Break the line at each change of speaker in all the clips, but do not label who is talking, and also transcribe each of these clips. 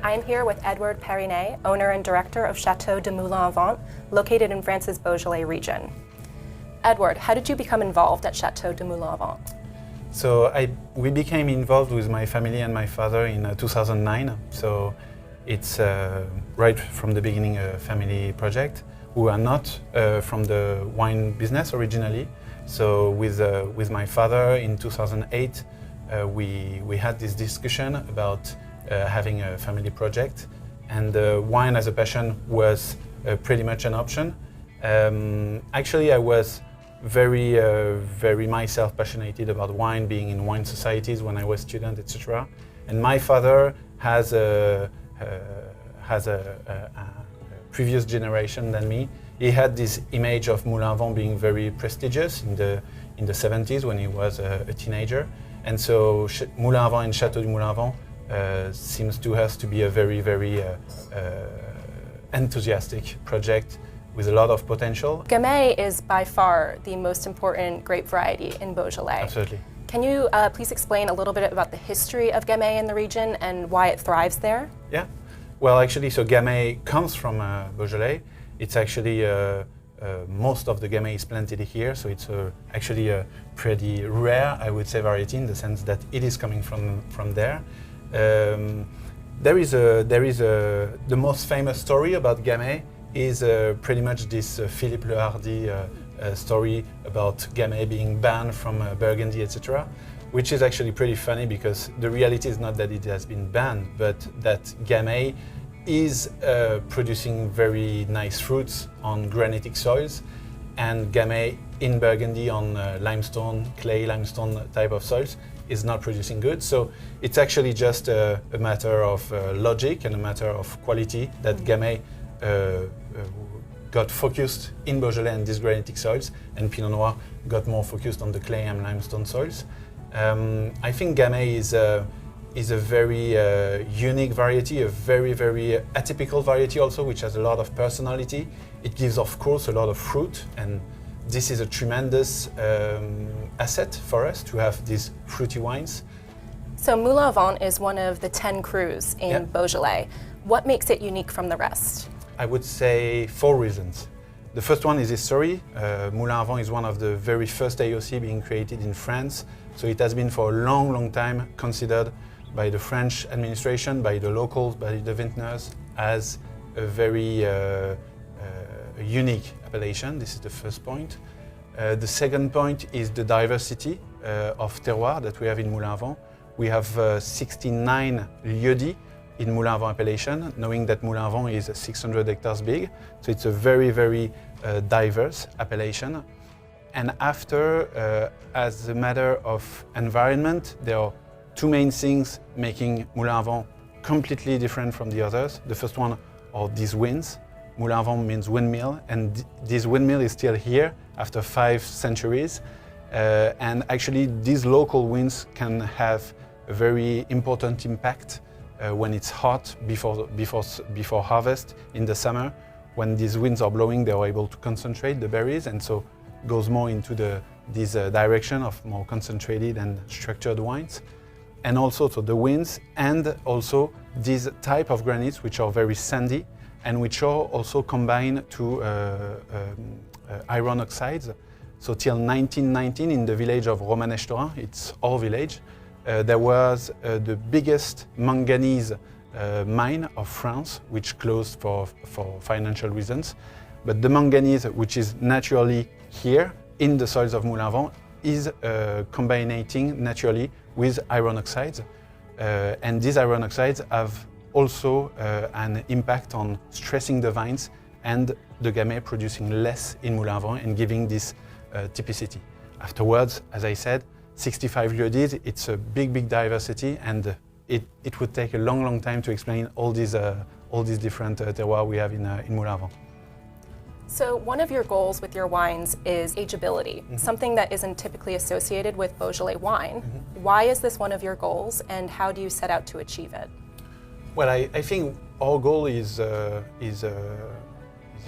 I'm here with Edouard Parinet, owner and director of Château du Moulin-à-Vent, located in France's Beaujolais region. Edouard, how did you become involved at Château du Moulin-à-Vent?
So we became involved with my family and my father in 2009. So it's right from the beginning a family project. We are not from the wine business originally. So with my father in 2008, we had this discussion about having a family project, and wine as a passion was pretty much an option. Actually, I was very myself passionate about wine, being in wine societies when I was a student, etc. And my father has a previous generation than me. He had this image of Moulin-à-Vent being very prestigious in the 70s when he was a teenager. And so Moulin-à-Vent and Château du Moulin-à-Vent seems to us to be a very enthusiastic project with a lot of potential.
Gamay is by far the most important grape variety in Beaujolais.
Absolutely.
Can you please explain a little bit about the history of Gamay in the region and why it thrives there?
Yeah. Well, actually, so Gamay comes from Beaujolais. It's actually most of the Gamay is planted here, so it's actually a pretty rare, I would say, variety in the sense that it is coming from there. There is the most famous story about Gamay is pretty much this Philippe Le Hardy story about Gamay being banned from Burgundy, etc., which is actually pretty funny because the reality is not that it has been banned, but that Gamay is producing very nice fruits on granitic soils, and Gamay in Burgundy on limestone, clay limestone type of soils is not producing good. So it's actually just a matter of logic and a matter of quality that Gamay got focused in Beaujolais and these granitic soils, and Pinot Noir got more focused on the clay and limestone soils. I think Gamay is a very unique variety, a very atypical variety also, which has a lot of personality. It gives, of course, a lot of fruit, and this is a tremendous asset for us to have these fruity wines.
So Moulin-à-Vent is one of the 10 crus in Beaujolais. What makes it unique from the rest?
I would say 4 reasons. The first one is history. Moulin-à-Vent is one of the very first AOC being created in France, so it has been for a long time considered by the French administration, by the locals, by the vintners, as a very unique appellation. This is the first point. The second point is the diversity of terroir that we have in Moulin-à-Vent. We have 69 lieux-dits in Moulin-à-Vent appellation, knowing that Moulin-à-Vent is 600 hectares big, so it's a very diverse appellation. And after, as a matter of environment, there are 2 main things making Moulin-à-Vent completely different from the others. The first one are these winds. Moulin-à-Vent means windmill, and this windmill is still here after 5 centuries. And actually, these local winds can have a very important impact when it's hot before harvest in the summer. When these winds are blowing, they are able to concentrate the berries, and so goes more into this direction of more concentrated and structured wines. And also so the winds, and also these type of granites which are very sandy and which are also combined to iron oxides. So till 1919 in the village of Romanèche-Thorin, it's our village, there was the biggest manganese mine of France, which closed for financial reasons. But the manganese, which is naturally here in the soils of Moulin-à-Vent, is combining naturally with iron oxides. And these iron oxides have also an impact on stressing the vines and the Gamay producing less in Moulin-à-Vent and giving this typicity. Afterwards, as I said, 65 lieux-dits, it's a big diversity, and it would take a long time to explain all these different terroirs we have in Moulin-à-Vent.
So one of your goals with your wines is ageability, something that isn't typically associated with Beaujolais wine. Why is this one of your goals, and how do you set out to achieve it?
Well, I think our goal is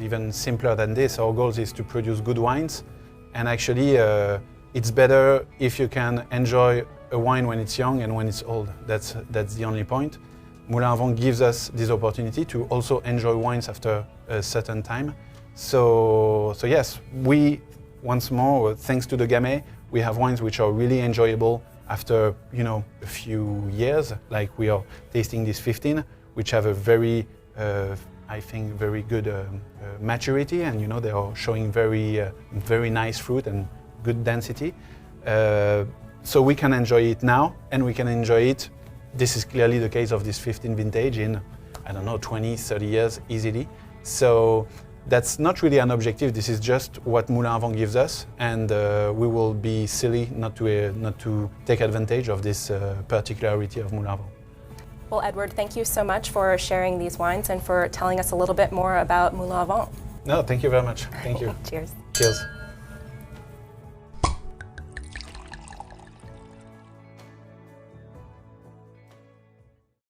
even simpler than this. Our goal is to produce good wines, and actually it's better if you can enjoy a wine when it's young and when it's old. That's the only point. Moulin-à-Vent gives us this opportunity to also enjoy wines after a certain time. So yes, we, once more, thanks to the Gamay, we have wines which are really enjoyable after, you know, a few years, like we are tasting this 15, which have a very, I think, very good maturity, and you know, they are showing very nice fruit and good density. So we can enjoy it now, and we can enjoy it. This is clearly the case of this 15 vintage in, I don't know, 20, 30 years easily. So that's not really an objective. This is just what Moulin-à-Vent gives us, and we will be silly not to take advantage of this particularity of Moulin-à-Vent.
Well, Edouard, thank you so much for sharing these wines and for telling us a little bit more about Moulin-à-Vent.
No, thank you very much. Thank you.
Cheers.
Cheers.